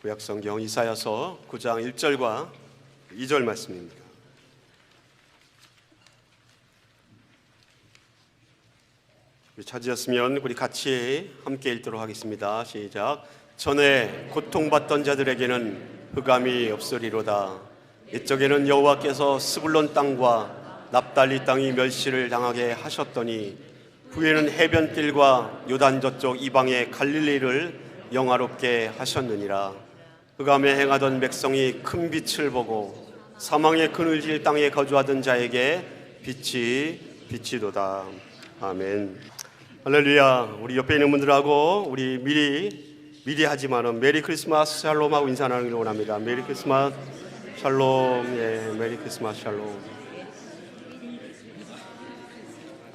구약성경 이사야서 9장 1절과 2절 말씀입니다. 우리 찾으셨으면 우리 같이 함께 읽도록 하겠습니다. 시작. 전에 고통받던 자들에게는 흑암이 없으리로다. 이쪽에는 여호와께서 스불론 땅과 납달리 땅이 멸시를 당하게 하셨더니 후에는 해변길과 요단 저쪽 이방의 갈릴리를 영화롭게 하셨느니라. 흑암에 행하던 백성이 큰 빛을 보고 사망의 그늘질 땅에 거주하던 자에게 빛이 비치도다. 아멘. 할렐루야. 우리 옆에 있는 분들하고 우리 미리 하지만은 메리 크리스마스 샬롬하고 인사 나누기를 원합니다. 메리 크리스마스 샬롬. 예, 메리 크리스마스 샬롬.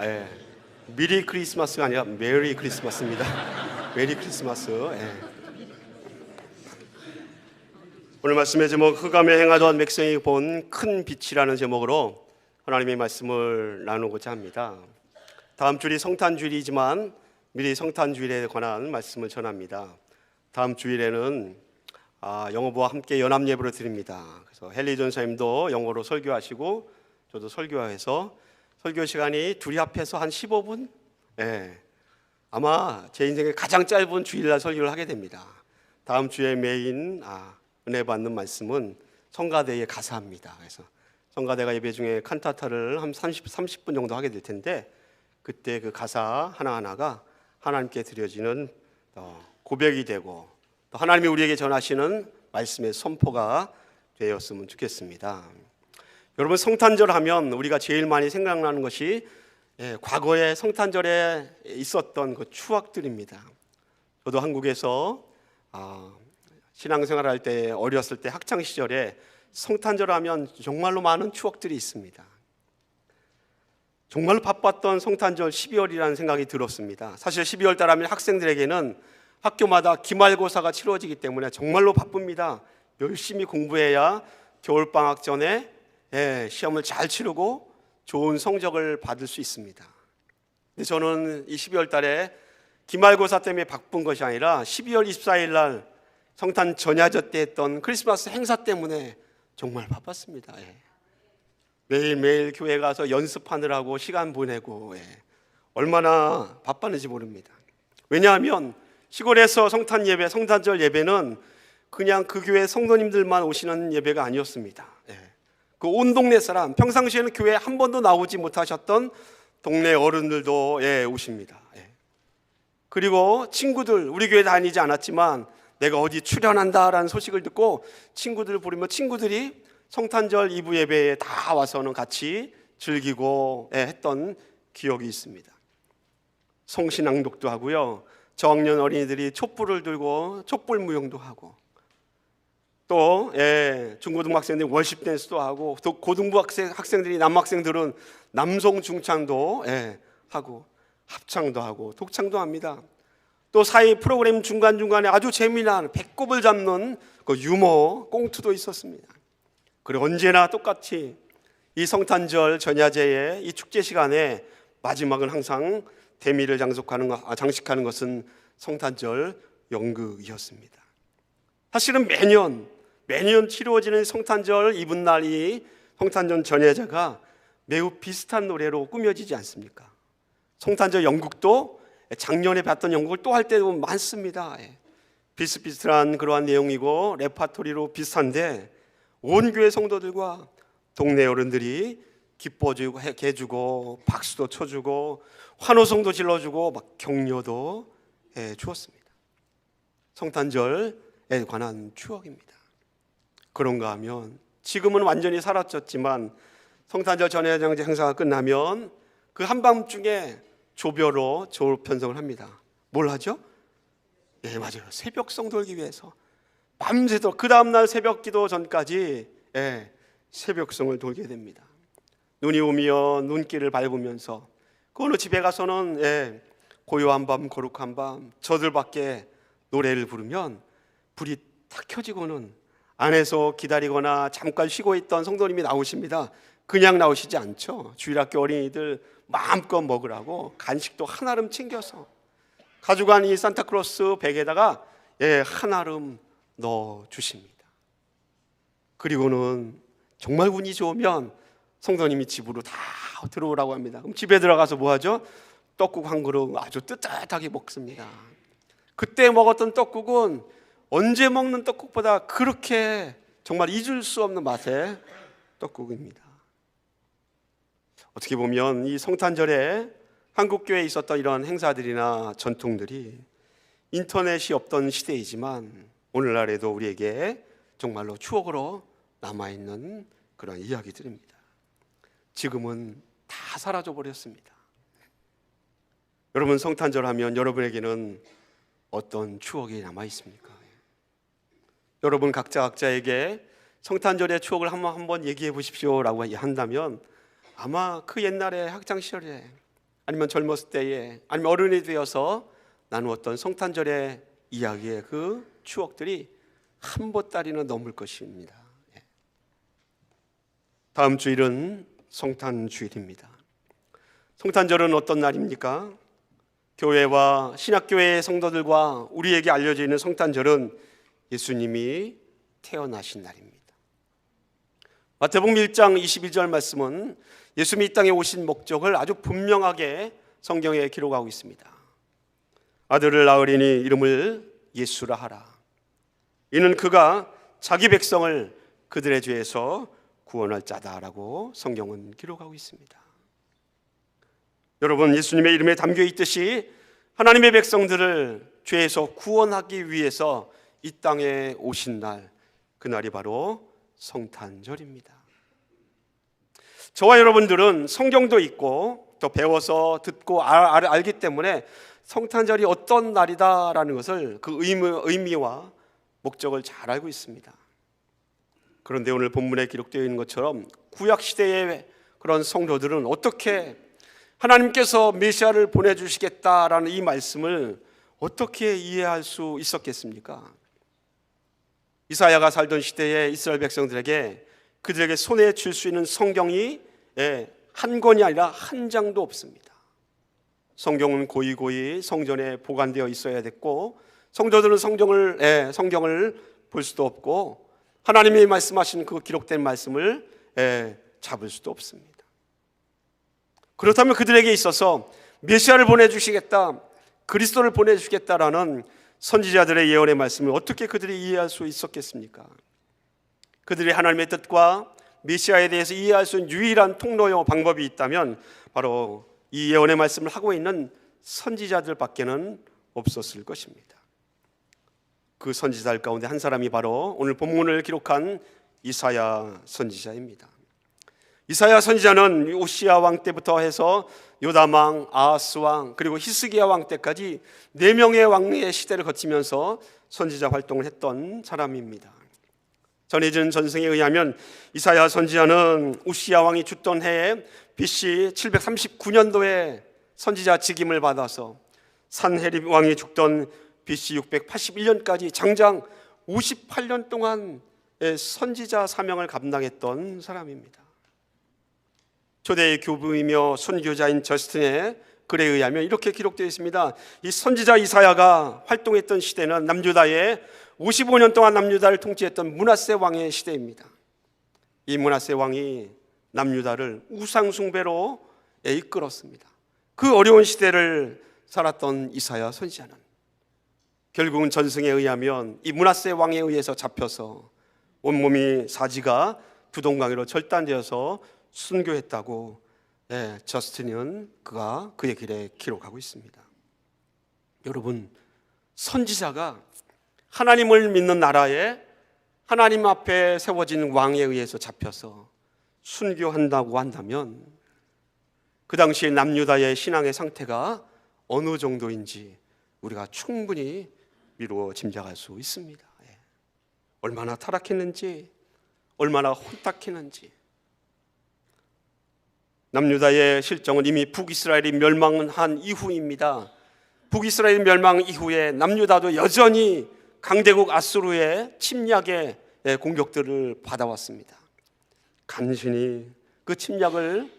예, 미리 크리스마스가 아니라 메리 크리스마스입니다. 메리 크리스마스. 예. 오늘 말씀의 제목, 흑암에 행하던 백성이 본 큰 빛이라는 제목으로 하나님의 말씀을 나누고자 합니다. 다음 주일이 성탄주일이지만 미리 성탄주일에 관한 말씀을 전합니다. 다음 주일에는 영어부와 함께 연합 예배를 드립니다. 그래서 헨리 전사님도 영어로 설교하시고 저도 설교해서 설교 시간이 둘이 합해서 한 15분? 예, 아마 제 인생의 가장 짧은 주일날 설교를 하게 됩니다. 다음 주에 메인 은혜 받는 말씀은 성가대의 가사입니다. 그래서 성가대가 예배 중에 칸타타를 한 30분 정도 하게 될 텐데 그때 그 가사 하나하나가 하나님께 드려지는 고백이 되고 또 하나님이 우리에게 전하시는 말씀의 선포가 되었으면 좋겠습니다. 여러분, 성탄절 하면 우리가 제일 많이 생각나는 것이 과거의 성탄절에 있었던 그 추억들입니다. 저도 한국에서 신앙생활할 때 어렸을 때 학창 시절에 성탄절 하면 정말로 많은 추억들이 있습니다. 정말로 바빴던 성탄절 12월이라는 생각이 들었습니다. 사실 12월 달 하면 학생들에게는 학교마다 기말고사가 치러지기 때문에 정말로 바쁩니다. 열심히 공부해야 겨울방학 전에 시험을 잘 치르고 좋은 성적을 받을 수 있습니다. 근데 저는 이 12월 달에 기말고사 때문에 바쁜 것이 아니라 12월 24일 날 성탄 전야제 때 했던 크리스마스 행사 때문에 정말 바빴습니다. 매일매일 교회 가서 연습하느라고 시간 보내고 얼마나 바빴는지 모릅니다. 왜냐하면 시골에서 성탄 예배, 성탄절 예배는 그냥 그 교회 성도님들만 오시는 예배가 아니었습니다. 그 온 동네 사람, 평상시에는 교회에 한 번도 나오지 못하셨던 동네 어른들도 오십니다. 그리고 친구들, 우리 교회 다니지 않았지만 내가 어디 출연한다라는 소식을 듣고 친구들을 부르며 친구들이 성탄절 2부 예배에 다 와서는 같이 즐기고 했던 기억이 있습니다. 성신낭독도 하고요, 저학년 어린이들이 촛불을 들고 촛불 무용도 하고 또 중고등학생들이 월십 댄스도 하고 또 고등부 학생들이 남학생들은 남성 중창도 하고 합창도 하고 독창도 합니다. 또 사이 프로그램 중간중간에 아주 재미난 배꼽을 잡는 그 유머 꽁트도 있었습니다. 그리고 언제나 똑같이 이 성탄절 전야제의 이 축제 시간에 마지막은 항상 대미를 장식하는 것은 성탄절 연극이었습니다. 사실은 매년 치루어지는 성탄절 이브날 이 성탄절 전야제가 매우 비슷한 노래로 꾸며지지 않습니까? 성탄절 연극도 작년에 봤던 연극을 또 할 때도 많습니다. 비슷비슷한 그러한 내용이고 레파토리로 비슷한데 온 교회 성도들과 동네 어른들이 기뻐주고 해주고 박수도 쳐주고 환호성도 질러주고 막 격려도 주었습니다. 성탄절에 관한 추억입니다. 그런가 하면 지금은 완전히 사라졌지만 성탄절 전야제 행사가 끝나면 그 한밤중에 조별로 조울 편성을 합니다. 뭘 하죠? 맞아요. 새벽성 돌기 위해서 밤새도록 그 다음날 새벽기도 전까지 새벽성을 돌게 됩니다. 눈이 오면 눈길을 밟으면서 그 어느 집에 가서는 고요한 밤 거룩한 밤 저들밖에 노래를 부르면 불이 탁 켜지고는 안에서 기다리거나 잠깐 쉬고 있던 성도님이 나오십니다. 그냥 나오시지 않죠. 주일학교 어린이들 마음껏 먹으라고 간식도 한아름 챙겨서 가져간 이 산타클로스 백에다가 한아름 넣어 주십니다. 그리고는 정말 운이 좋으면 성도님이 집으로 다 들어오라고 합니다. 그럼 집에 들어가서 뭐 하죠? 떡국 한 그릇 아주 뜨뜻하게 먹습니다. 그때 먹었던 떡국은 언제 먹는 떡국보다 그렇게 정말 잊을 수 없는 맛의 떡국입니다. 어떻게 보면 이 성탄절에 한국교회에 있었던 이런 행사들이나 전통들이 인터넷이 없던 시대이지만 오늘날에도 우리에게 정말로 추억으로 남아있는 그런 이야기들입니다. 지금은 다 사라져 버렸습니다. 여러분, 성탄절 하면 여러분에게는 어떤 추억이 남아있습니까? 여러분 각자에게 성탄절의 추억을 한번 얘기해 보십시오라고 한다면 아마 그 옛날에 학창시절에 아니면 젊었을 때에 아니면 어른이 되어서 나누었던 성탄절의 이야기의 그 추억들이 한 보따리는 넘을 것입니다. 다음 주일은 성탄주일입니다. 성탄절은 어떤 날입니까? 교회와 신학교회의 성도들과 우리에게 알려져 있는 성탄절은 예수님이 태어나신 날입니다. 마태복음 1장 22절 말씀은 예수님이 이 땅에 오신 목적을 아주 분명하게 성경에 기록하고 있습니다. 아들을 낳으리니 이름을 예수라 하라. 이는 그가 자기 백성을 그들의 죄에서 구원할 자다라고 성경은 기록하고 있습니다. 여러분, 예수님의 이름에 담겨 있듯이 하나님의 백성들을 죄에서 구원하기 위해서 이 땅에 오신 날, 그날이 바로 성탄절입니다. 저와 여러분들은 성경도 있고 또 배워서 듣고 알기 때문에 성탄절이 어떤 날이다라는 것을 그 의미와 목적을 잘 알고 있습니다. 그런데 오늘 본문에 기록되어 있는 것처럼 구약시대의 그런 성도들은 어떻게 하나님께서 메시아를 보내주시겠다라는 이 말씀을 어떻게 이해할 수 있었겠습니까? 이사야가 살던 시대의 이스라엘 백성들에게 그들에게 손에 줄 수 있는 성경이 한 권이 아니라 한 장도 없습니다. 성경은 고이고이 성전에 보관되어 있어야 됐고 성도들은 성경을 볼 수도 없고 하나님이 말씀하신 그 기록된 말씀을 잡을 수도 없습니다. 그렇다면 그들에게 있어서 메시아를 보내주시겠다, 그리스도를 보내주시겠다라는 선지자들의 예언의 말씀을 어떻게 그들이 이해할 수 있었겠습니까? 그들이 하나님의 뜻과 메시아에 대해서 이해할 수 있는 유일한 통로요 방법이 있다면 바로 이 예언의 말씀을 하고 있는 선지자들밖에는 없었을 것입니다. 그 선지자들 가운데 한 사람이 바로 오늘 본문을 기록한 이사야 선지자입니다. 이사야 선지자는 우시야 왕 때부터 해서 요담 왕, 아하스 왕, 그리고 히스기야 왕 때까지 4명의 왕의 시대를 거치면서 선지자 활동을 했던 사람입니다. 전해진 전승에 의하면 이사야 선지자는 우시야 왕이 죽던 해에 BC 739년도에 선지자 직임을 받아서 산헤립 왕이 죽던 BC 681년까지 장장 58년 동안 선지자 사명을 감당했던 사람입니다. 초대의 교부이며 선교자인 저스틴의 글에 의하면 이렇게 기록되어 있습니다. 이 선지자 이사야가 활동했던 시대는 남유다의 55년 동안 남유다를 통치했던 므낫세 왕의 시대입니다. 이 므낫세 왕이 남유다를 우상 숭배로 이끌었습니다. 그 어려운 시대를 살았던 이사야 선지자는 결국은 전승에 의하면 이 므낫세 왕에 의해서 잡혀서 온몸이 사지가 두동강으로 절단되어서 순교했다고 저스틴은 그의 길에 기록하고 있습니다. 여러분, 선지자가 하나님을 믿는 나라에 하나님 앞에 세워진 왕에 의해서 잡혀서 순교한다고 한다면 그 당시에 남유다의 신앙의 상태가 어느 정도인지 우리가 충분히 미루어 짐작할 수 있습니다. 얼마나 타락했는지, 얼마나 혼탁했는지. 남유다의 실정은 이미 북이스라엘이 멸망한 이후입니다. 북이스라엘 멸망 이후에 남유다도 여전히 강대국 아수르의 침략의 공격들을 받아왔습니다. 간신히 그 침략을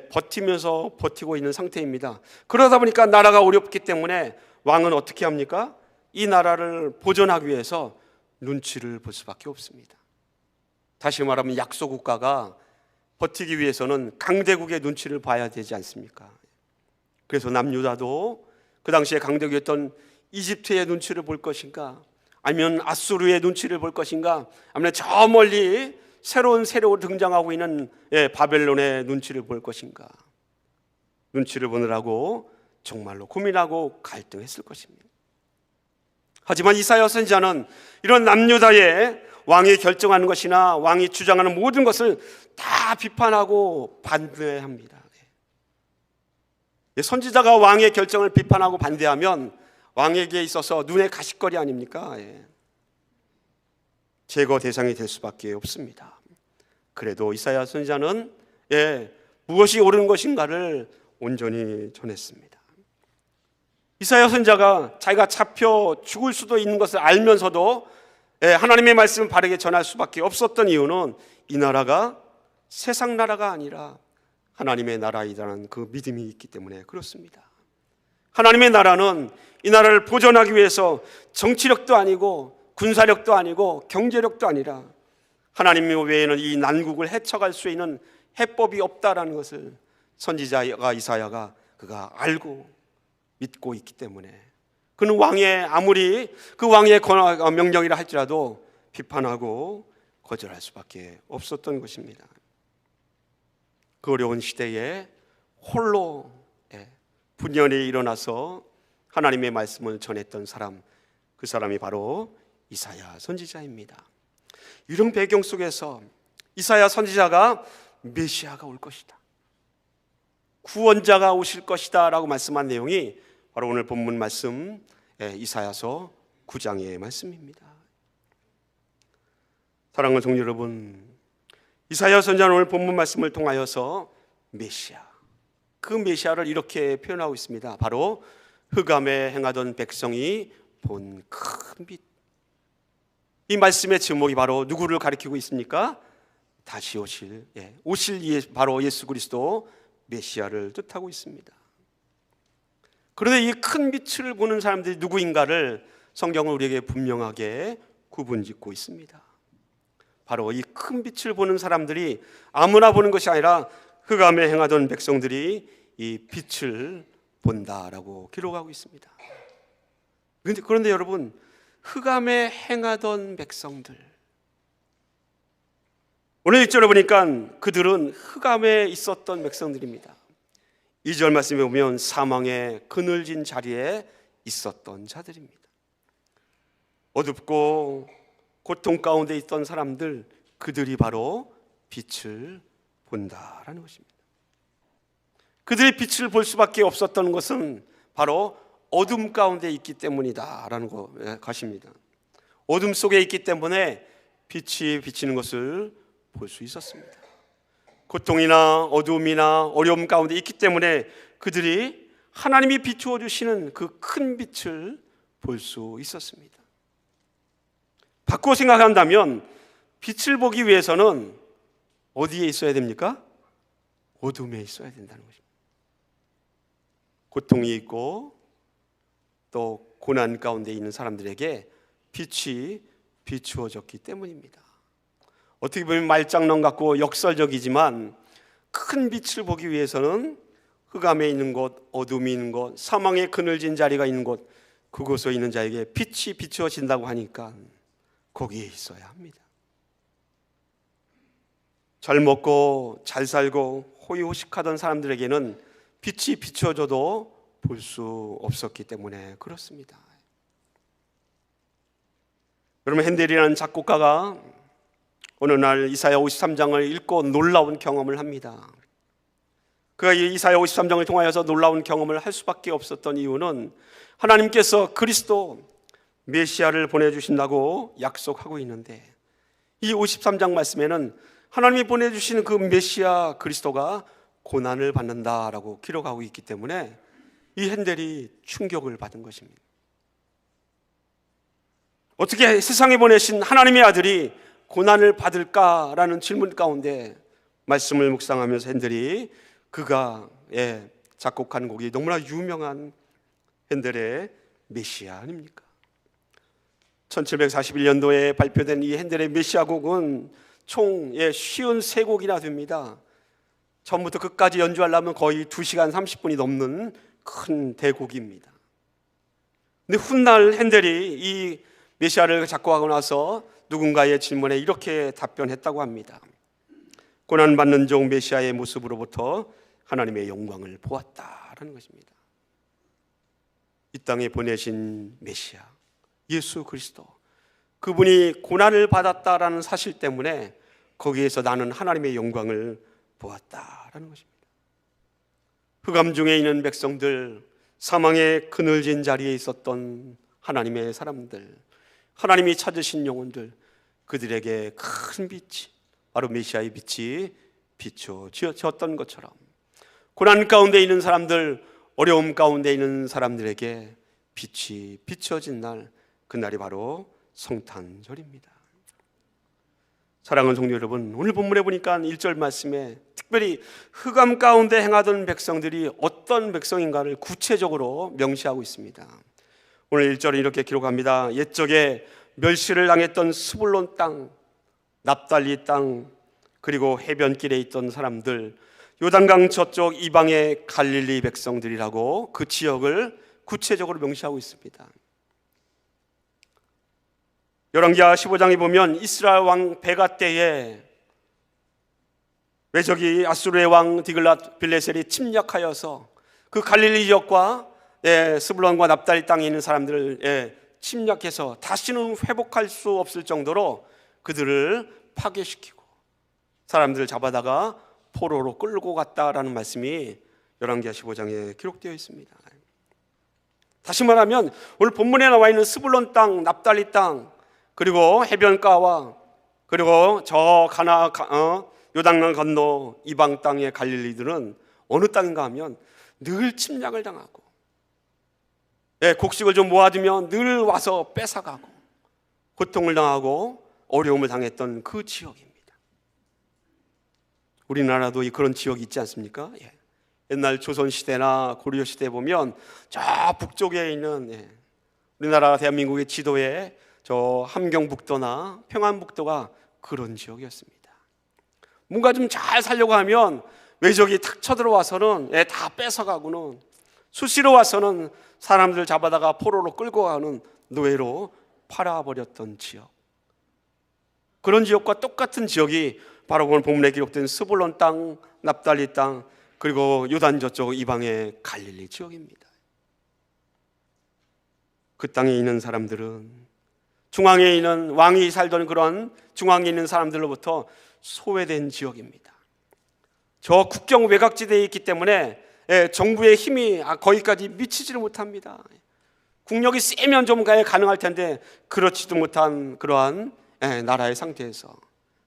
버티면서 버티고 있는 상태입니다. 그러다 보니까 나라가 어렵기 때문에 왕은 어떻게 합니까? 이 나라를 보존하기 위해서 눈치를 볼 수밖에 없습니다. 다시 말하면 약소국가가 버티기 위해서는 강대국의 눈치를 봐야 되지 않습니까? 그래서 남유다도 그 당시에 강대국이었던 이집트의 눈치를 볼 것인가, 아니면 아수르의 눈치를 볼 것인가, 아니면 저 멀리 새로운 세력으로 등장하고 있는 바벨론의 눈치를 볼 것인가, 눈치를 보느라고 정말로 고민하고 갈등했을 것입니다. 하지만 이사야 선지자는 이런 남유다의 왕이 결정하는 것이나 왕이 주장하는 모든 것을 다 비판하고 반대합니다. 선지자가 왕의 결정을 비판하고 반대하면 왕에게 있어서 눈의 가시거리 아닙니까? 제거 대상이 될 수밖에 없습니다. 그래도 이사야 선지자는 무엇이 옳은 것인가를 온전히 전했습니다. 이사야 선지자가 자기가 잡혀 죽을 수도 있는 것을 알면서도 하나님의 말씀을 바르게 전할 수밖에 없었던 이유는 이 나라가 세상 나라가 아니라 하나님의 나라이라는 그 믿음이 있기 때문에 그렇습니다. 하나님의 나라는 이 나라를 보존하기 위해서 정치력도 아니고 군사력도 아니고 경제력도 아니라 하나님 외에는 이 난국을 헤쳐갈 수 있는 해법이 없다라는 것을 선지자가 이사야가 그가 알고 믿고 있기 때문에 그는 왕의 아무리 그 왕의 명령이라 할지라도 비판하고 거절할 수밖에 없었던 것입니다. 그 어려운 시대에 홀로 분연히 일어나서 하나님의 말씀을 전했던 사람, 그 사람이 바로 이사야 선지자입니다. 이런 배경 속에서 이사야 선지자가 메시아가 올 것이다, 구원자가 오실 것이다 라고 말씀한 내용이 바로 오늘 본문 말씀 이사야서 9장의 말씀입니다. 사랑하는 성도 여러분, 이사야 선지자는 오늘 본문 말씀을 통하여서 메시아, 그 메시아를 이렇게 표현하고 있습니다. 바로 흑암에 행하던 백성이 본 큰 빛. 이 말씀의 제목이 바로 누구를 가리키고 있습니까? 다시 오실 바로 예수 그리스도 메시아를 뜻하고 있습니다. 그런데 이 큰 빛을 보는 사람들이 누구인가를 성경은 우리에게 분명하게 구분짓고 있습니다. 바로 이 큰 빛을 보는 사람들이 아무나 보는 것이 아니라 흑암에 행하던 백성들이 이 빛을 본다라고 기록하고 있습니다. 그런데 여러분, 흑암에 행하던 백성들, 오늘 1절에 보니까 그들은 흑암에 있었던 백성들입니다. 2절 말씀에 보면 사망의 그늘진 자리에 있었던 자들입니다. 어둡고 고통 가운데 있던 사람들, 그들이 바로 빛을 본다라는 것입니다. 그들이 빛을 볼 수밖에 없었던 것은 바로 어둠 가운데 있기 때문이다라는 것입니다. 어둠 속에 있기 때문에 빛이 비치는 것을 볼 수 있었습니다. 고통이나 어두움이나 어려움 가운데 있기 때문에 그들이 하나님이 비추어 주시는 그 큰 빛을 볼 수 있었습니다. 바꾸어 생각한다면 빛을 보기 위해서는 어디에 있어야 됩니까? 어둠에 있어야 된다는 것입니다. 고통이 있고 또 고난 가운데 있는 사람들에게 빛이 비추어졌기 때문입니다. 어떻게 보면 말장난 같고 역설적이지만 큰 빛을 보기 위해서는 흑암에 있는 곳, 어둠이 있는 곳, 사망의 그늘진 자리가 있는 곳, 그곳에 있는 자에게 빛이 비추어진다고 하니까 거기에 있어야 합니다. 잘 먹고 잘 살고 호의호식하던 사람들에게는 빛이 비추어져도 볼 수 없었기 때문에 그렇습니다. 여러분, 핸델이라는 작곡가가 어느 날 이사야 53장을 읽고 놀라운 경험을 합니다. 그가 이사야 53장을 통하여서 놀라운 경험을 할 수밖에 없었던 이유는 하나님께서 그리스도 메시아를 보내주신다고 약속하고 있는데 이 53장 말씀에는 하나님이 보내주시는 그 메시아 그리스도가 고난을 받는다라고 기록하고 있기 때문에 이 핸델이 충격을 받은 것입니다. 어떻게 세상에 보내신 하나님의 아들이 고난을 받을까라는 질문 가운데 말씀을 묵상하면서 핸델이 그가 작곡한 곡이 너무나 유명한 핸델의 메시아 아닙니까? 1741년도에 발표된 이 핸델의 메시아 곡은 총 53곡이나 됩니다. 처음부터 끝까지 연주하려면 거의 2시간 30분이 넘는 큰 대곡입니다. 근데 훗날 핸델이 이 메시아를 작곡하고 나서 누군가의 질문에 이렇게 답변했다고 합니다. 고난받는 종 메시아의 모습으로부터 하나님의 영광을 보았다라는 것입니다. 이 땅에 보내신 메시아 예수 그리스도, 그분이 고난을 받았다라는 사실 때문에 거기에서 나는 하나님의 영광을 보았다라는 것입니다. 흑암 중에 있는 백성들, 사망의 그늘진 자리에 있었던 하나님의 사람들, 하나님이 찾으신 영혼들, 그들에게 큰 빛이, 바로 메시아의 빛이 비춰졌던 것처럼 고난 가운데 있는 사람들, 어려움 가운데 있는 사람들에게 빛이 비춰진 날, 그날이 바로 성탄절입니다. 사랑하는 성도 여러분, 오늘 본문에 보니까 1절 말씀에 특별히 흑암 가운데 행하던 백성들이 어떤 백성인가를 구체적으로 명시하고 있습니다. 오늘 1절은 이렇게 기록합니다. 옛적에 멸시를 당했던 스불론 땅, 납달리 땅, 그리고 해변길에 있던 사람들, 요단강 저쪽 이방의 갈릴리 백성들이라고 그 지역을 구체적으로 명시하고 있습니다. 열왕기하 15장에 보면 이스라엘 왕 베가 때에 외적이 아수르의 왕 디글랏 빌레셀이 침략하여서 그 갈릴리 지역과 스불론과 납달리 땅에 있는 사람들을 침략해서 다시는 회복할 수 없을 정도로 그들을 파괴시키고 사람들을 잡아다가 포로로 끌고 갔다라는 말씀이 열왕기하 15장에 기록되어 있습니다. 다시 말하면 오늘 본문에 나와 있는 스불론 땅, 납달리 땅, 그리고 해변가와 그리고 저 요단강 건너 이방 땅의 갈릴리들은 어느 땅인가 하면 늘 침략을 당하고 곡식을 좀 모아두면 늘 와서 뺏어가고 고통을 당하고 어려움을 당했던 그 지역입니다. 우리나라도 그런 지역이 있지 않습니까? 옛날 조선시대나 고려시대에 보면 저 북쪽에 있는 우리나라 대한민국의 지도에 저 함경북도나 평안북도가 그런 지역이었습니다. 뭔가 좀 잘 살려고 하면 외적이 탁 쳐들어와서는 다 뺏어가고는 수시로 와서는 사람들 잡아다가 포로로 끌고 가는 노예로 팔아버렸던 지역, 그런 지역과 똑같은 지역이 바로 오늘 본문에 기록된 스불론 땅, 납달리 땅, 그리고 요단 저쪽 이방의 갈릴리 지역입니다. 그 땅에 있는 사람들은 중앙에 있는 왕이 살던 그런 중앙에 있는 사람들로부터 소외된 지역입니다. 저 국경 외곽지대에 있기 때문에 정부의 힘이 거기까지 미치지를 못합니다. 국력이 세면 좀 가능할 텐데 그렇지도 못한 그러한 나라의 상태에서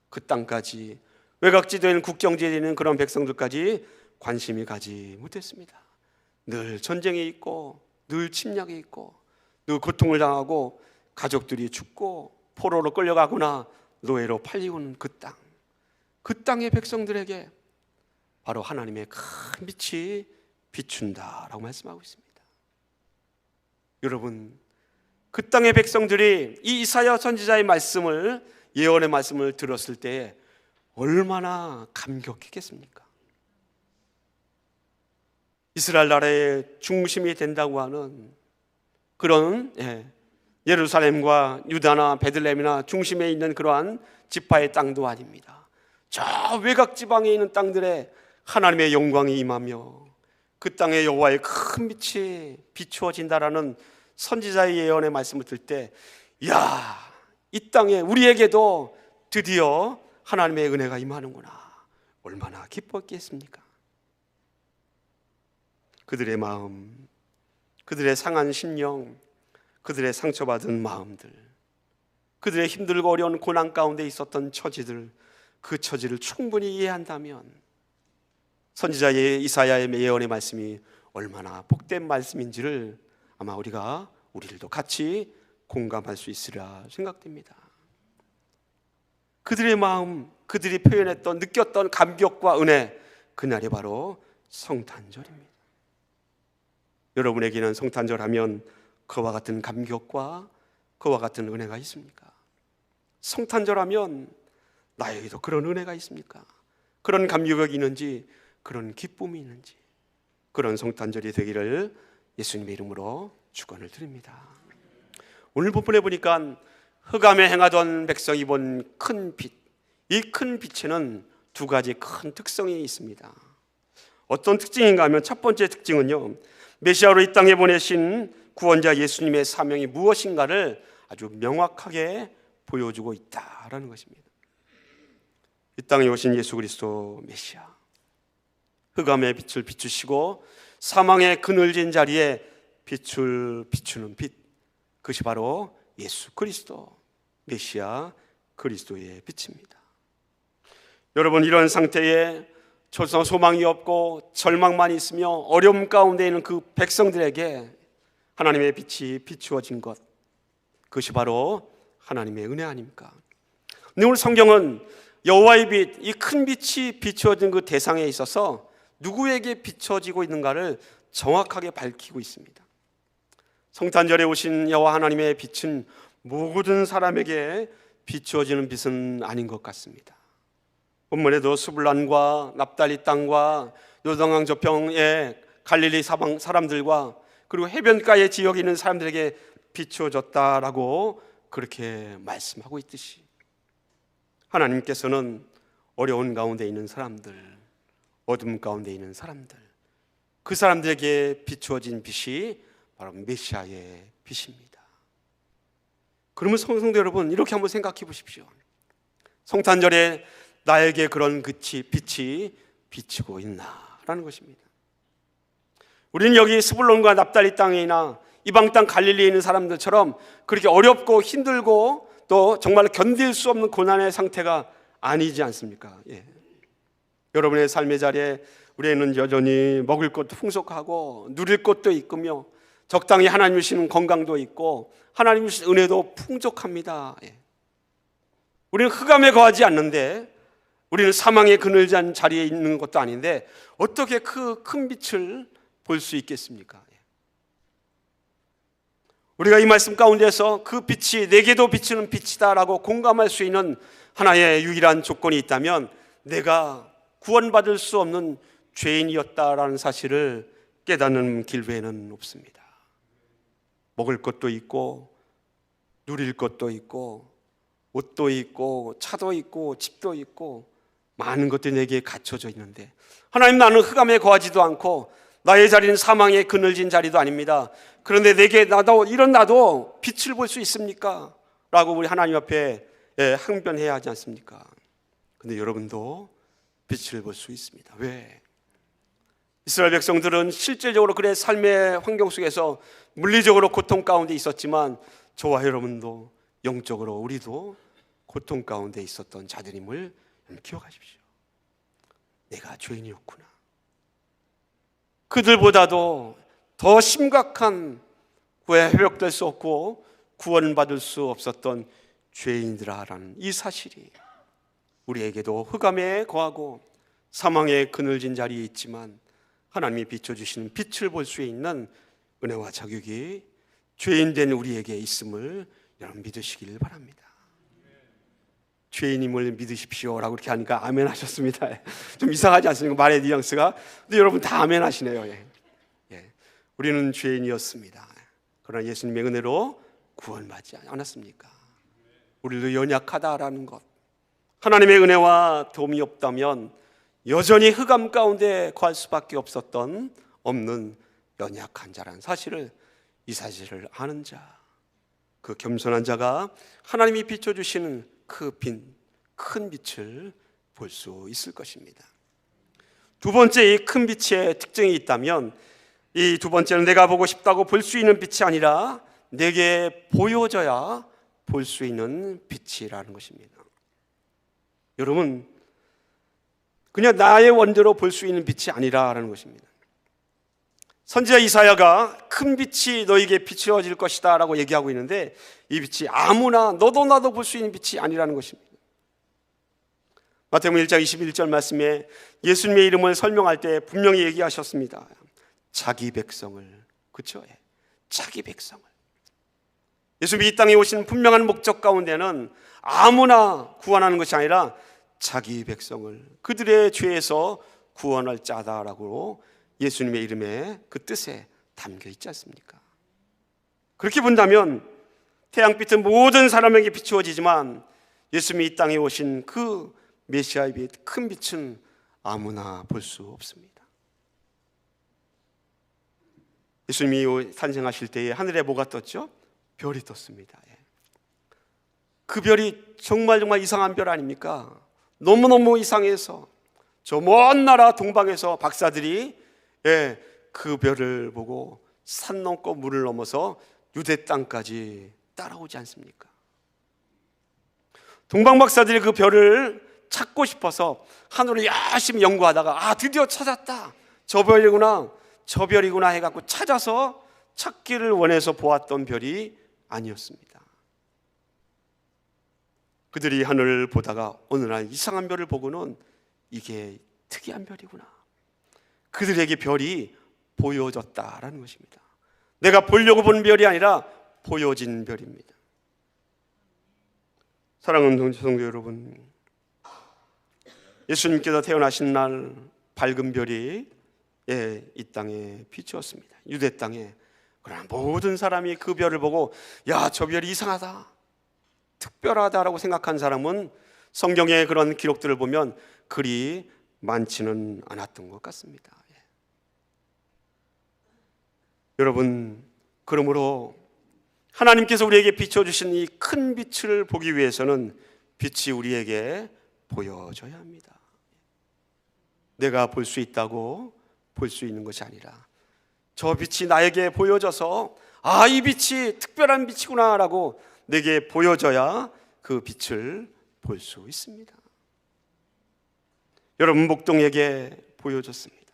그 땅까지 외곽지대에 있는 국경지대에 있는 그런 백성들까지 관심이 가지 못했습니다. 늘 전쟁이 있고 늘 침략이 있고 늘 고통을 당하고 가족들이 죽고 포로로 끌려가거나 노예로 팔리고는 그 땅, 그 땅의 백성들에게 바로 하나님의 큰 빛이 비춘다라고 말씀하고 있습니다. 여러분, 그 땅의 백성들이 이 이사야 선지자의 말씀을, 예언의 말씀을 들었을 때 얼마나 감격했겠습니까? 이스라엘 나라의 중심이 된다고 하는 그런 예루살렘과 유다나 베들레헴이나 중심에 있는 그러한 지파의 땅도 아닙니다. 저 외곽 지방에 있는 땅들에 하나님의 영광이 임하며 그 땅에 여호와의 큰 빛이 비추어진다라는 선지자의 예언의 말씀을 들 때, 이야, 이 땅에 우리에게도 드디어 하나님의 은혜가 임하는구나, 얼마나 기뻤겠습니까? 그들의 마음, 그들의 상한 심령, 그들의 상처받은 마음들, 그들의 힘들고 어려운 고난 가운데 있었던 처지들, 그 처지를 충분히 이해한다면 선지자의 이사야의 예언의 말씀이 얼마나 복된 말씀인지를 아마 우리들도 같이 공감할 수 있으리라 생각됩니다. 그들의 마음, 그들이 표현했던, 느꼈던 감격과 은혜, 그날이 바로 성탄절입니다. 여러분에게는 성탄절 하면 그와 같은 감격과 그와 같은 은혜가 있습니까? 성탄절하면 나에게도 그런 은혜가 있습니까? 그런 감격이 있는지, 그런 기쁨이 있는지, 그런 성탄절이 되기를 예수님의 이름으로 축원을 드립니다. 오늘 본문에 보니까 흑암에 행하던 백성이 본 큰 빛, 이 큰 빛에는 두 가지 큰 특성이 있습니다. 어떤 특징인가 하면 첫 번째 특징은요, 메시아로 이 땅에 보내신 구원자 예수님의 사명이 무엇인가를 아주 명확하게 보여주고 있다라는 것입니다. 이 땅에 오신 예수 그리스도 메시아, 흑암의 빛을 비추시고 사망의 그늘진 자리에 빛을 비추는 빛, 그것이 바로 예수 그리스도 메시아 그리스도의 빛입니다. 여러분, 이런 상태에 전혀 소망이 없고 절망만 있으며 어려움 가운데 있는 그 백성들에게 하나님의 빛이 비추어진 것, 그것이 바로 하나님의 은혜 아닙니까? 근데 오늘 성경은 여호와의 빛, 이 큰 빛이 비추어진 그 대상에 있어서 누구에게 비춰지고 있는가를 정확하게 밝히고 있습니다. 성탄절에 오신 여호와 하나님의 빛은 모든 사람에게 비추어지는 빛은 아닌 것 같습니다. 본문에도 스불란과 납달리 땅과 요단강 저평의 갈릴리 사방 사람들과 그리고 해변가의 지역에 있는 사람들에게 비추어졌다라고 그렇게 말씀하고 있듯이, 하나님께서는 어려운 가운데 있는 사람들, 어둠 가운데 있는 사람들, 그 사람들에게 비추어진 빛이 바로 메시아의 빛입니다. 그러면 성도 여러분, 이렇게 한번 생각해 보십시오. 성탄절에 나에게 그런 빛이 비치고 있나라는 것입니다. 우리는 여기 스불론과 납달리 땅이나 이방 땅 갈릴리에 있는 사람들처럼 그렇게 어렵고 힘들고 또 정말 견딜 수 없는 고난의 상태가 아니지 않습니까? 예. 여러분의 삶의 자리에 우리는 여전히 먹을 것도 풍족하고 누릴 것도 있으며 적당히 하나님 주시는 건강도 있고 하나님 주신 은혜도 풍족합니다. 예. 우리는 흑암에 거하지 않는데, 우리는 사망의 그늘진 자리에 있는 것도 아닌데 어떻게 그 큰 빛을 볼 수 있겠습니까? 우리가 이 말씀 가운데서 그 빛이 내게도 비추는 빛이다라고 공감할 수 있는 하나의 유일한 조건이 있다면, 내가 구원받을 수 없는 죄인이었다라는 사실을 깨닫는 길 외에는 없습니다. 먹을 것도 있고 누릴 것도 있고 옷도 있고 차도 있고 집도 있고 많은 것들이 내게 갖춰져 있는데, 하나님, 나는 흑암에 거하지도 않고 나의 자리는 사망의 그늘진 자리도 아닙니다. 그런데 내게 나도 빛을 볼 수 있습니까? 라고 우리 하나님 앞에 항변해야 하지 않습니까? 근데 여러분도 빛을 볼 수 있습니다. 왜? 이스라엘 백성들은 실질적으로 그래 삶의 환경 속에서 물리적으로 고통 가운데 있었지만, 저와 여러분도 영적으로 우리도 고통 가운데 있었던 자들임을 기억하십시오. 내가 죄인이었구나. 그들보다도 더 심각한 회복될 수 없고 구원받을 수 없었던 죄인이라는 이 사실이 우리에게도 흑암에 거하고 사망의 그늘진 자리에 있지만 하나님이 비춰주시는 빛을 볼 수 있는 은혜와 자격이 죄인된 우리에게 있음을 여러분 믿으시길 바랍니다. 죄인임을 믿으십시오라고 이렇게 하니까 아멘 하셨습니다. 좀 이상하지 않습니까? 말의 뉘앙스가. 근데 여러분 다 아멘 하시네요. 예. 우리는 죄인이었습니다. 그러나 예수님의 은혜로 구원받지 않았습니까? 우리도 연약하다라는 것, 하나님의 은혜와 도움이 없다면 여전히 흑암 가운데 거할 수밖에 없는 연약한 자라는 사실을, 이 사실을 아는 자, 그 겸손한 자가 하나님이 비춰주시는 그 큰 빛을 볼 수 있을 것입니다. 두 번째, 이 큰 빛의 특징이 있다면, 이 두 번째는 내가 보고 싶다고 볼 수 있는 빛이 아니라 내게 보여져야 볼 수 있는 빛이라는 것입니다. 여러분, 그냥 나의 원대로 볼 수 있는 빛이 아니라는 것입니다. 선지자 이사야가 큰 빛이 너에게 비추어질 것이다 라고 얘기하고 있는데, 이 빛이 아무나 너도 나도 볼 수 있는 빛이 아니라는 것입니다. 마태복음 1장 21절 말씀에 예수님의 이름을 설명할 때 분명히 얘기하셨습니다. 자기 백성을, 그렇죠? 자기 백성을. 예수님이 이 땅에 오신 분명한 목적 가운데는 아무나 구원하는 것이 아니라 자기 백성을 그들의 죄에서 구원할 자다라고 예수님의 이름에 그 뜻에 담겨 있지 않습니까? 그렇게 본다면 태양빛은 모든 사람에게 비추어지지만 예수님이 이 땅에 오신 그 메시아의 빛, 큰 빛은 아무나 볼 수 없습니다. 예수님이 탄생하실 때에 하늘에 뭐가 떴죠? 별이 떴습니다. 그 별이 정말 이상한 별 아닙니까? 너무너무 이상해서 저 먼 나라 동방에서 박사들이 그 별을 보고 산 넘고 물을 넘어서 유대 땅까지 따라오지 않습니까? 동방 박사들이 그 별을 찾고 싶어서 하늘을 열심히 연구하다가 드디어 찾았다, 저 별이구나 해갖고 찾아서 찾기를 원해서 보았던 별이 아니었습니다. 그들이 하늘을 보다가 어느 날 이상한 별을 보고는 이게 특이한 별이구나, 그들에게 별이 보여졌다라는 것입니다. 내가 보려고 본 별이 아니라 보여진 별입니다. 사랑하는 성도 여러분, 예수님께서 태어나신 날 밝은 별이 이 땅에 비추었습니다. 유대 땅에. 그러나 모든 사람이 그 별을 보고 저 별이 이상하다, 특별하다라고 생각한 사람은 성경의 그런 기록들을 보면 그리 많지는 않았던 것 같습니다. 여러분, 그러므로 하나님께서 우리에게 비춰주신 이 큰 빛을 보기 위해서는 빛이 우리에게 보여져야 합니다. 내가 볼 수 있다고 볼 수 있는 것이 아니라 저 빛이 나에게 보여져서 이 빛이 특별한 빛이구나 라고 내게 보여져야 그 빛을 볼 수 있습니다. 여러분, 목동에게 보여졌습니다.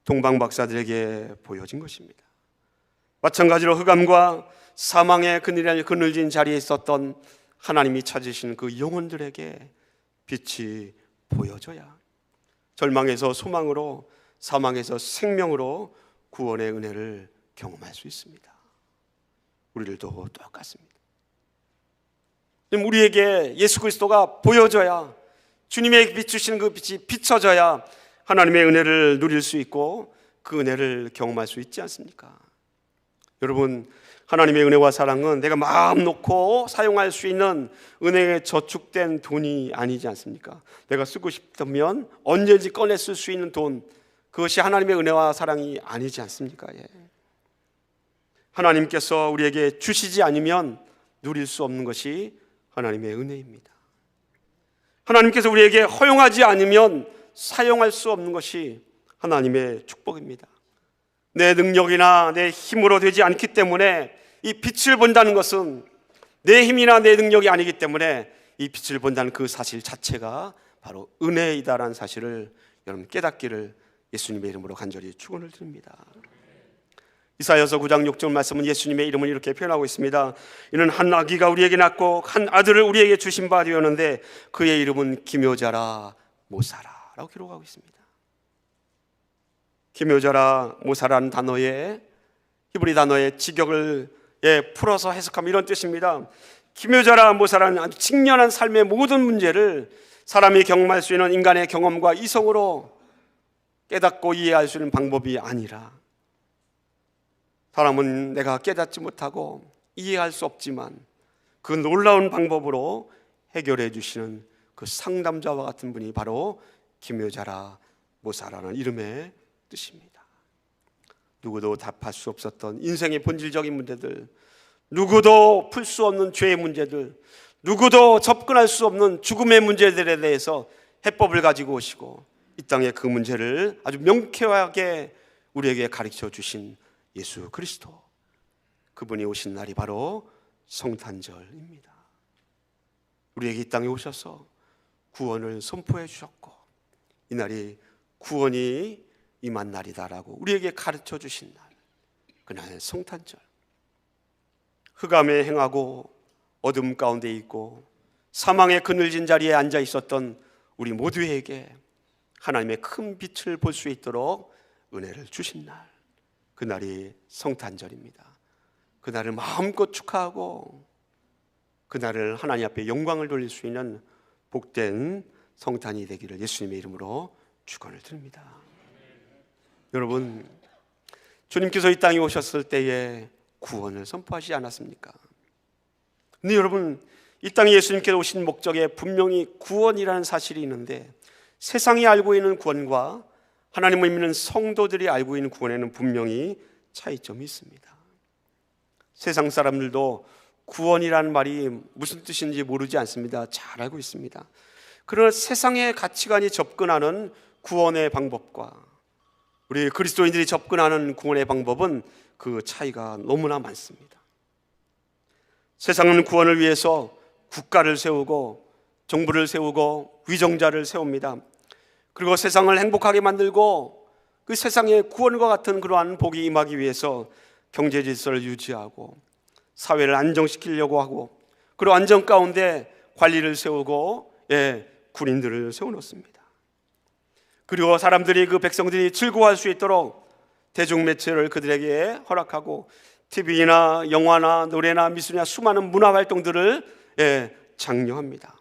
동방박사들에게 보여진 것입니다. 마찬가지로 흑암과 사망의 그늘진 자리에 있었던 하나님이 찾으신 그 영혼들에게 빛이 보여져야 절망에서 소망으로, 사망에서 생명으로 구원의 은혜를 경험할 수 있습니다. 우리들도 똑같습니다. 우리에게 예수 그리스도가 보여져야, 주님의 비추시는 그 빛이 비춰져야 하나님의 은혜를 누릴 수 있고 그 은혜를 경험할 수 있지 않습니까? 여러분, 하나님의 은혜와 사랑은 내가 마음 놓고 사용할 수 있는 은혜에 저축된 돈이 아니지 않습니까? 내가 쓰고 싶다면 언제든지 꺼내 쓸 수 있는 돈, 그것이 하나님의 은혜와 사랑이 아니지 않습니까? 하나님께서 우리에게 주시지 않으면 누릴 수 없는 것이 하나님의 은혜입니다. 하나님께서 우리에게 허용하지 않으면 사용할 수 없는 것이 하나님의 축복입니다. 내 능력이나 내 힘으로 되지 않기 때문에 이 빛을 본다는 것은 내 힘이나 내 능력이 아니기 때문에 이 빛을 본다는 그 사실 자체가 바로 은혜이다라는 사실을 여러분 깨닫기를 예수님의 이름으로 간절히 축원을 드립니다. 이사야서 9장 6절 말씀은 예수님의 이름을 이렇게 표현하고 있습니다. 이는 한 아기가 우리에게 낳고 한 아들을 우리에게 주신 바 되었는데 그의 이름은 기묘자라 모사라 라고 기록하고 있습니다. 기묘자라 모사라는 단어의 히브리 단어의 직역을 풀어서 해석하면 이런 뜻입니다. 기묘자라 모사라는 아주 직련한 삶의 모든 문제를 사람이 경험할 수 있는 인간의 경험과 이성으로 깨닫고 이해할 수 있는 방법이 아니라, 사람은 내가 깨닫지 못하고 이해할 수 없지만 그 놀라운 방법으로 해결해 주시는 그 상담자와 같은 분이 바로 기묘자라 모사라는 이름의 뜻입니다. 누구도 답할 수 없었던 인생의 본질적인 문제들, 누구도 풀 수 없는 죄의 문제들, 누구도 접근할 수 없는 죽음의 문제들에 대해서 해법을 가지고 오시고 이 땅에 그 문제를 아주 명쾌하게 우리에게 가르쳐 주신 예수 그리스도, 그분이 오신 날이 바로 성탄절입니다. 우리에게 이 땅에 오셔서 구원을 선포해 주셨고 이 날이 구원이 임한 날이다라고 우리에게 가르쳐 주신 날, 그날 성탄절. 흑암에 행하고 어둠 가운데 있고 사망의 그늘진 자리에 앉아 있었던 우리 모두에게 하나님의 큰 빛을 볼 수 있도록 은혜를 주신 날, 그날이 성탄절입니다. 그날을 마음껏 축하하고 그날을 하나님 앞에 영광을 돌릴 수 있는 복된 성탄이 되기를 예수님의 이름으로 축원을 드립니다. 여러분, 주님께서 이 땅에 오셨을 때에 구원을 선포하시지 않았습니까? 근데 여러분, 이 땅에 예수님께서 오신 목적에 분명히 구원이라는 사실이 있는데 세상이 알고 있는 구원과 하나님을 믿는 성도들이 알고 있는 구원에는 분명히 차이점이 있습니다. 세상 사람들도 구원이라는 말이 무슨 뜻인지 모르지 않습니다. 잘 알고 있습니다. 그러나 세상의 가치관이 접근하는 구원의 방법과 우리 그리스도인들이 접근하는 구원의 방법은 그 차이가 너무나 많습니다. 세상은 구원을 위해서 국가를 세우고 정부를 세우고 위정자를 세웁니다. 그리고 세상을 행복하게 만들고 그 세상의 구원과 같은 그러한 복이 임하기 위해서 경제 질서를 유지하고 사회를 안정시키려고 하고 그리고 안정 가운데 관리를 세우고 군인들을 세워놓습니다. 그리고 사람들이 그 백성들이 즐거워할 수 있도록 대중매체를 그들에게 허락하고 TV나 영화나 노래나 미술이나 수많은 문화활동들을 장려합니다.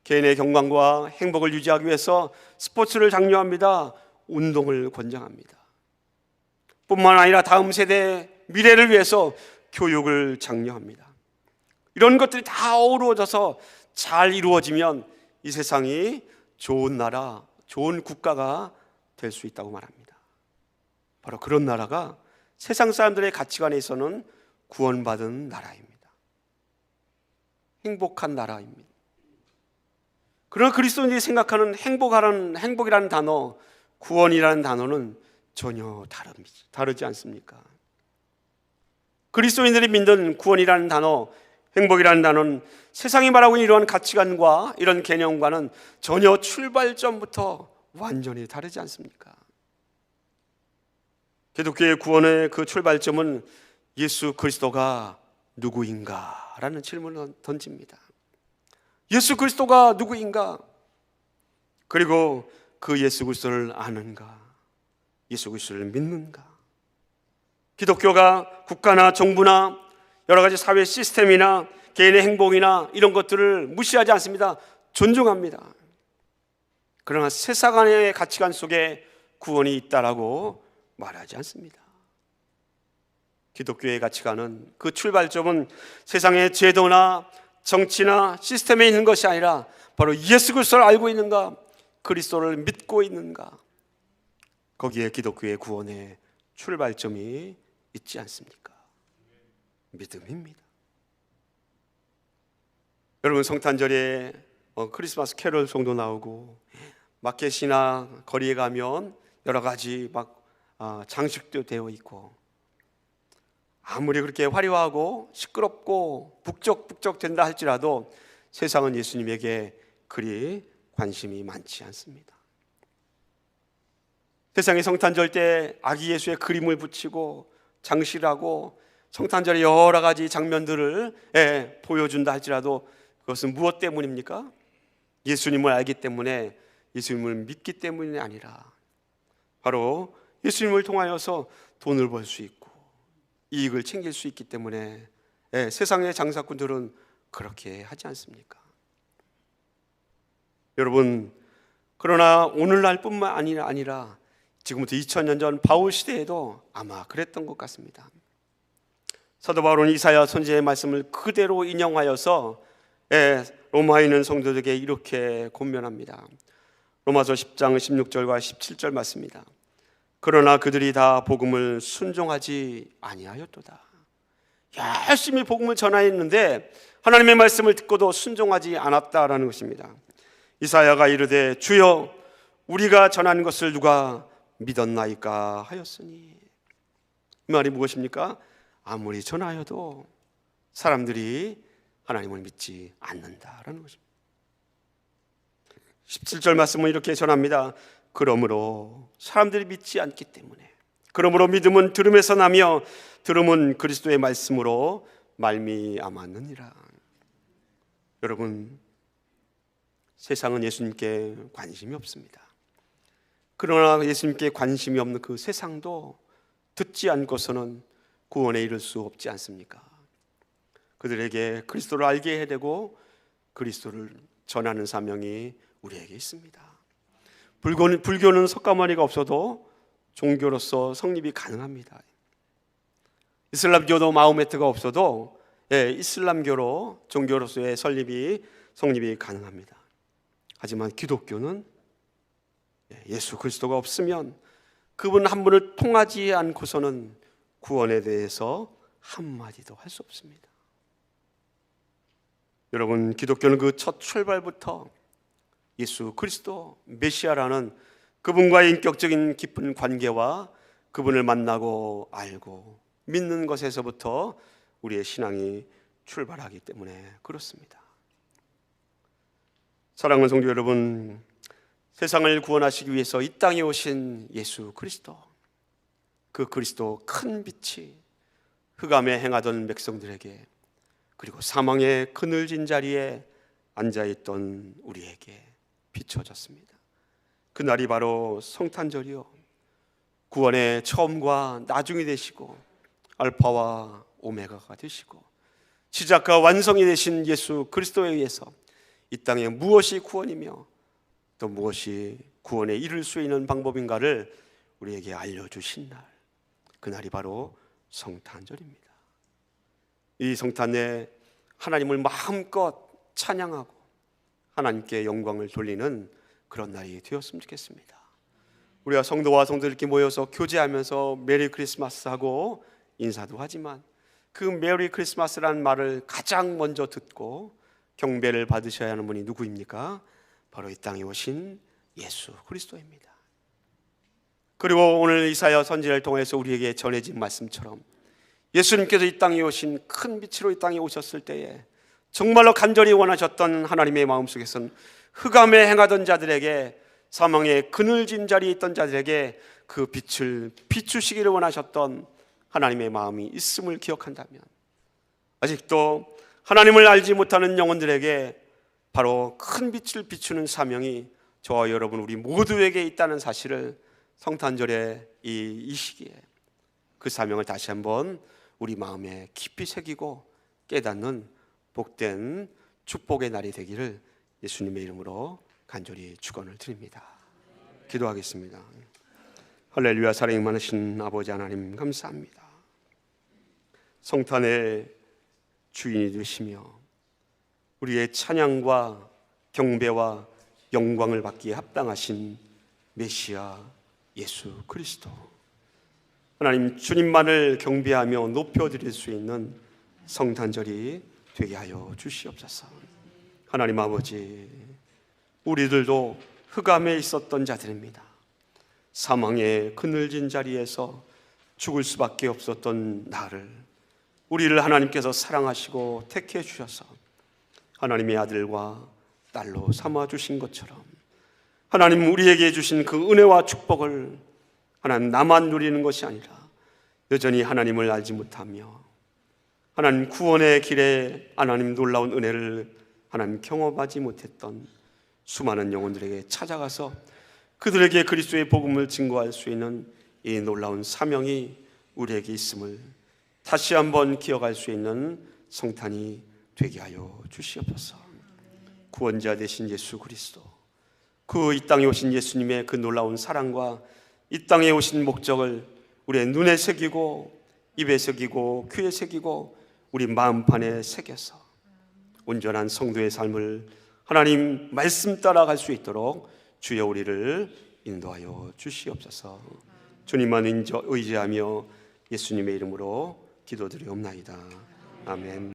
개인의 건강과 행복을 유지하기 위해서 스포츠를 장려합니다. 운동을 권장합니다. 뿐만 아니라 다음 세대의 미래를 위해서 교육을 장려합니다. 이런 것들이 다 어우러져서 잘 이루어지면 이 세상이 좋은 나라, 좋은 국가가 될 수 있다고 말합니다. 바로 그런 나라가 세상 사람들의 가치관에서는 구원받은 나라입니다. 행복한 나라입니다. 그러나 그리스도인들이 생각하는 행복이라는 단어, 구원이라는 단어는 전혀 다르지 않습니까? 그리스도인들이 믿는 구원이라는 단어, 행복이라는 단어는 세상이 말하고 있는 이러한 가치관과 이런 개념과는 전혀 출발점부터 완전히 다르지 않습니까? 기독교의 구원의 그 출발점은 예수 그리스도가 누구인가? 라는 질문을 던집니다. 예수 그리스도가 누구인가? 그리고 그 예수 그리스도를 아는가? 예수 그리스도를 믿는가? 기독교가 국가나 정부나 여러 가지 사회 시스템이나 개인의 행복이나 이런 것들을 무시하지 않습니다. 존중합니다. 그러나 세상의 가치관 속에 구원이 있다라고 말하지 않습니다. 기독교의 가치관은 그 출발점은 세상의 제도나 정치나 시스템에 있는 것이 아니라 바로 예수 그리스도를 알고 있는가, 그리스도를 믿고 있는가, 거기에 기독교의 구원의 출발점이 있지 않습니까? 믿음입니다. 여러분, 성탄절에 크리스마스 캐롤송도 나오고 마켓이나 거리에 가면 여러 가지 장식도 되어 있고 아무리 그렇게 화려하고 시끄럽고 북적북적 된다 할지라도 세상은 예수님에게 그리 관심이 많지 않습니다. 세상의 성탄절 때 아기 예수의 그림을 붙이고 장식하고 성탄절의 여러 가지 장면들을 보여준다 할지라도 그것은 무엇 때문입니까? 예수님을 알기 때문에, 예수님을 믿기 때문이 아니라 바로 예수님을 통하여서 돈을 벌 수 있고 이익을 챙길 수 있기 때문에 세상의 장사꾼들은 그렇게 하지 않습니까? 여러분, 그러나 오늘날뿐만 아니라 지금부터 2000년 전 바울 시대에도 아마 그랬던 것 같습니다. 사도 바울은 이사야 선지자의 말씀을 그대로 인용하여서 로마에 있는 성도들에게 이렇게 권면합니다. 로마서 10장 16절과 17절 말씀입니다. 그러나 그들이 다 복음을 순종하지 아니하였도다. 열심히 복음을 전하였는데 하나님의 말씀을 듣고도 순종하지 않았다라는 것입니다. 이사야가 이르되 주여 우리가 전하는 것을 누가 믿었나이까 하였으니, 이 말이 무엇입니까? 아무리 전하여도 사람들이 하나님을 믿지 않는다라는 것입니다. 17절 말씀은 이렇게 전합니다. 그러므로 사람들이 믿지 않기 때문에, 그러므로 믿음은 들음에서 나며 들음은 그리스도의 말씀으로 말미암았느니라. 여러분, 세상은 예수님께 관심이 없습니다. 그러나 예수님께 관심이 없는 그 세상도 듣지 않고서는 구원에 이를 수 없지 않습니까? 그들에게 그리스도를 알게 해야 되고 그리스도를 전하는 사명이 우리에게 있습니다. 불교는 석가모니가 없어도 종교로서 성립이 가능합니다. 이슬람교도 마호메트가 없어도 이슬람교로 종교로서의 성립이 가능합니다. 하지만 기독교는 예수 그리스도가 없으면 그분 한 분을 통하지 않고서는 구원에 대해서 한마디도 할 수 없습니다. 여러분, 기독교는 그 첫 출발부터 예수 그리스도 메시아라는 그분과의 인격적인 깊은 관계와 그분을 만나고 알고 믿는 것에서부터 우리의 신앙이 출발하기 때문에 그렇습니다. 사랑하는 성도 여러분, 세상을 구원하시기 위해서 이 땅에 오신 예수 그리스도, 그 그리스도 큰 빛이 흑암에 행하던 백성들에게, 그리고 사망의 그늘진 자리에 앉아있던 우리에게 비춰졌습니다. 그날이 바로 성탄절이요, 구원의 처음과 나중이 되시고 알파와 오메가가 되시고 시작과 완성이 되신 예수 그리스도에 의해서 이 땅에 무엇이 구원이며 또 무엇이 구원에 이를 수 있는 방법인가를 우리에게 알려주신 날, 그날이 바로 성탄절입니다. 이 성탄에 하나님을 마음껏 찬양하고 하나님께 영광을 돌리는 그런 날이 되었으면 좋겠습니다. 우리가 성도와 성도들끼리 모여서 교제하면서 메리 크리스마스 하고 인사도 하지만 그 메리 크리스마스라는 말을 가장 먼저 듣고 경배를 받으셔야 하는 분이 누구입니까? 바로 이 땅에 오신 예수 그리스도입니다. 그리고 오늘 이사야 선지자를 통해서 우리에게 전해진 말씀처럼 예수님께서 이 땅에 오신 큰 빛으로 이 땅에 오셨을 때에 정말로 간절히 원하셨던 하나님의 마음속에서는 흑암에 행하던 자들에게, 사망의 그늘진 자리에 있던 자들에게 그 빛을 비추시기를 원하셨던 하나님의 마음이 있음을 기억한다면, 아직도 하나님을 알지 못하는 영혼들에게 바로 큰 빛을 비추는 사명이 저와 여러분 우리 모두에게 있다는 사실을 성탄절의 이 시기에 그 사명을 다시 한번 우리 마음에 깊이 새기고 깨닫는 복된 축복의 날이 되기를 예수님의 이름으로 간절히 축원을 드립니다. 기도하겠습니다. 할렐루야. 사랑이 많으신 아버지 하나님, 감사합니다. 성탄의 주인이 되시며 우리의 찬양과 경배와 영광을 받기에 합당하신 메시아 예수 그리스도, 하나님 주님만을 경배하며 높여드릴 수 있는 성탄절이 되게 하여 주시옵소서. 하나님 아버지, 우리들도 흑암에 있었던 자들입니다. 사망의 그늘진 자리에서 죽을 수밖에 없었던 나를, 우리를 하나님께서 사랑하시고 택해 주셔서 하나님의 아들과 딸로 삼아 주신 것처럼 하나님 우리에게 주신 그 은혜와 축복을 하나님 나만 누리는 것이 아니라 여전히 하나님을 알지 못하며 하나님 구원의 길에 하나님 놀라운 은혜를 하나님 경험하지 못했던 수많은 영혼들에게 찾아가서 그들에게 그리스도의 복음을 증거할 수 있는 이 놀라운 사명이 우리에게 있음을 다시 한번 기억할 수 있는 성탄이 되게 하여 주시옵소서. 구원자 되신 예수 그리스도, 그 이 땅에 오신 예수님의 그 놀라운 사랑과 이 땅에 오신 목적을 우리의 눈에 새기고 입에 새기고 귀에 새기고 우리 마음판에 새겨서 온전한 성도의 삶을 하나님 말씀 따라갈 수 있도록 주여 우리를 인도하여 주시옵소서. 주님만 의지하며 예수님의 이름으로 기도드리옵나이다. 아멘.